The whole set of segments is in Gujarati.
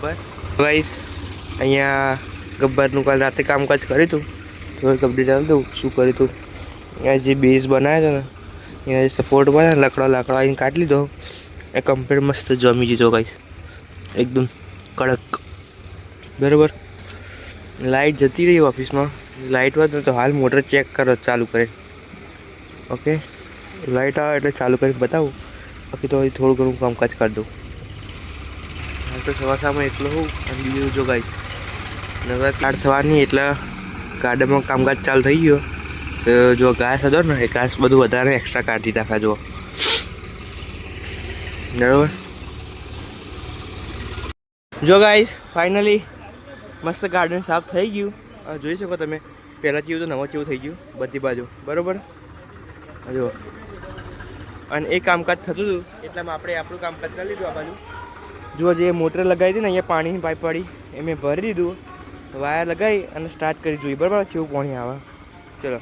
ગબ્બર ગાઈસ અહીંયા ગબ્બરનું કાલ રાતે કામકાજ કર્યું હતું તો એક અપડેટ ચાલતું હતું શું કર્યું હતું અહીંયા જે બેઝ બનાવ્યો હતો ને અહીંયા સપોર્ટ બને લાકડા અહીં કાઢી લીધો એ કમ્પ્લીટ મસ્ત જમી દીધો ગાઈસ એકદમ કડક બરાબર લાઇટ જતી રહી ઓફિસમાં લાઇટ હોત ને તો હાલ મોટર ચેક કરો ચાલુ કરે ઓકે લાઇટ આવે એટલે ચાલુ કરીને બતાવું બાકી તો થોડું ઘણું કામકાજ કરી દઉં હાલ તો સવારમાં એટલો હોઉં અને બીજું જો ગાઈસ નવા કાર્ડ થવાની એટલે ગાર્ડનમાં કામકાજ ચાલુ થઈ ગયો તો જો ઘાસ હતો ને એ ઘાસ બધું વધારે એક્સ્ટ્રા કાઢી નાખા જુઓ બરાબર જો ગાઈસ ફાઇનલી મસ્ત ગાર્ડન સાફ થઈ ગયું જોઈ શકો તમે પહેલાં જેવું તો નવો જેવું થઈ ગયું બધી બાજુ બરાબર જો અને એ કામકાજ થતું હતું એટલામાં આપણે આપણું કામકાજ કરી લીધું આ બાજુ જુઓ જે મોટર લગાવી હતી ને અહીંયા પાણીની પાઇપ પડી એ મેં ભરી દીધું વાયર લગાવી અને સ્ટાર્ટ કરી જોઈએ બરાબર કેવું પાણી આવે ચલો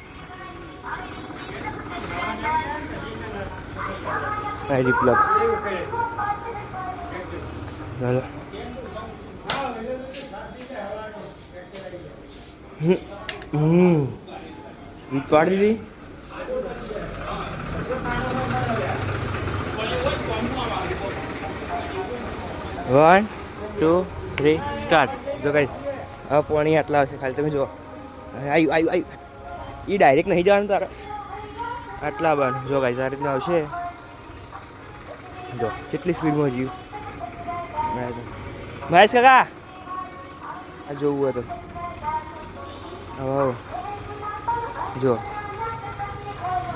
આઈડી પ્લગ ચાલો સ્વીચ પાડી દીધી 1 2 3 સ્ટાર્ટ જો ગાઈસ હવે પાણી આટલા આવશે ખાલી તમે જુઓ આવ્યું એ ડાયરેક્ટ નહીં જવાનું તારે આટલા આવવાનું જો ગાઈસ આ રીતના આવશે જો કેટલી સ્પીડમાં જીવ મહેશ કાકા આ જોવું હતું હવે જો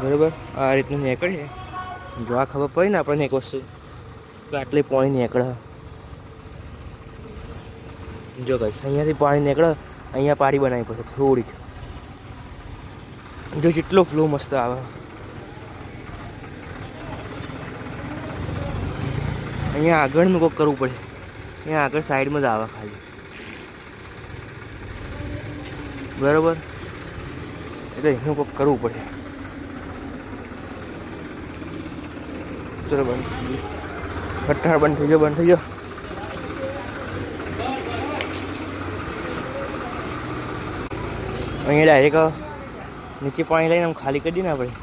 બરાબર આ રીતનું નીકળે જો આ ખબર પડી ને આપણને એક વસ્તુ તો આટલી પાણી નીકળે જો ગાઈસ અહીંયાથી પાણી નીકળે અહીંયા પાડી બનાવવી પડશે થોડીક જો જેટલો ફ્લો મસ્ત આવે અહીંયા આગળનું કોક કરવું પડે અહીંયા આગળ સાઈડમાં જ આવે ખાલી બરાબર એટલે એનું કોક કરવું પડે ચલો બંધ કટ્ટાળ બંધ થઈ ગયો અહીંયા ડાયરેક્ટ નીચે પાણી લઈને આમ ખાલી કરી દઈએ ને આપણે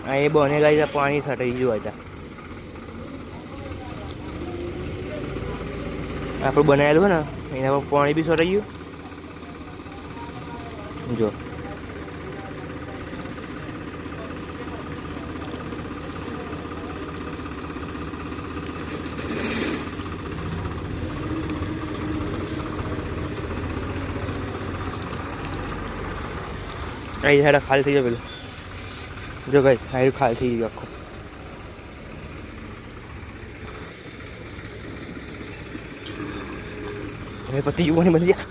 હા એ બને ગાઈ પાણી છટાઈ ગયું હતા આપણે બનાવેલું હોય ને એના પર પાણી બી છટાઈ ગયું જો અહીં હેડા ખાલી થઈ જાય પેલું જો ગાઈસ હાઈર ખાલી થઈ ગયું આખું હવે પતિ યુવાની બની ગયા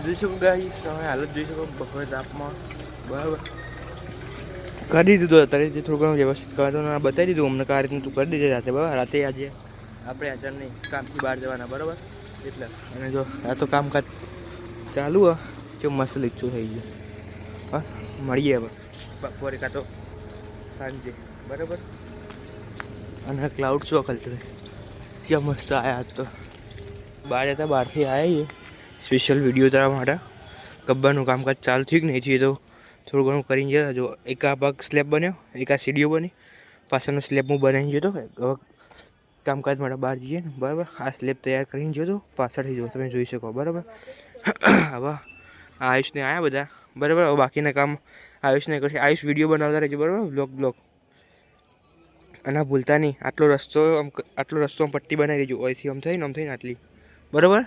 જોઈ શકો ગાઈસ તમે હાલત જોઈ શકો બપોરે તાપમાં બરાબર કરી દીધું તો અત્યારે જે થોડું ઘણું વ્યવસ્થિત કરતો ને બતાવી દીધું અમને આ રીતનું તું કરી દીધે રાતે બરાબર રાતે આજે આપણે આચાર નહીં કામથી બહાર જવાના બરાબર એટલે અને જો આ તો કામકાજ ચાલુ હોય કે મસ્ત લીચું થઈ ગયું હા મળીએ હવે બપોરે કાં તો સાંજે બરાબર અને ક્લાઉડ શો ખલતું ક્યાં મસ્ત આવ્યા આજ તો બહાર હતા બહારથી આવ્યા સ્પેશિયલ વિડીયો તારા માટે ગબ્બરનું કામકાજ ચાલુ થયું કે નહીં થયું તો થોડું ઘણું કરીને જતા જો એક આ ભાગ સ્લેબ બન્યો એક આ સીડીઓ બની પાછળનો સ્લેબ હું બનાવી ગયો હતો હવે કામકાજ માટે બહાર જઈએ ને બરાબર આ સ્લેબ તૈયાર કરીને ગયો હતો પાછળથી જો તમે જોઈ શકો બરાબર હવે આયુષને આવ્યા બધા બરાબર હવે બાકીના કામ આયુષને કરશે આયુષ વિડીયો બનાવતા રહેજો બરાબર બ્લોગ અને ભૂલતા નહીં આટલો રસ્તો આમ પટ્ટી બનાવી દેજો અહીંથી આમ થઈને આટલી બરાબર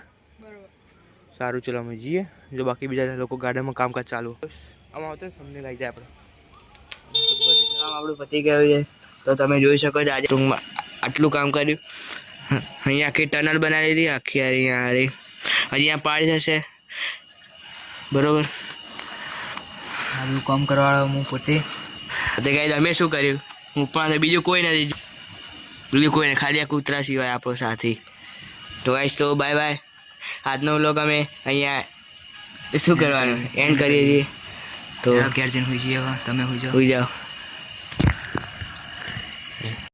સારું ચલો અમે જઈએ જો બાકી બીજા લોકો ગાર્ડનમાં કામકાજ ચાલુ આમાં આવતો તમને લાગી જાય આપણે કામ આપણું પતી ગયું છે તો તમે જોઈ શકો છો આજે ટૂંકમાં આટલું કામ કર્યું અહીંયા આખી ટનલ બનાવી દીધી આખી અહીંયા હજી અહીંયા પાડી થશે બરાબર આનું કામ કરવાવાળો હું પોતે તો ગાઈસ અમે શું કર્યું હું પણ બીજું કોઈ નથી ખાલી આ કૂતરા સિવાય આપણો સાથી તો ગાઈસ તો બાય બાય આજનો વ્લોગ અમે અહીંયા શું કરવાનું એન્ડ કરીએ છીએ તો ઘેર જઈને હોઈ જઈએ તમે હોઈ જાઓ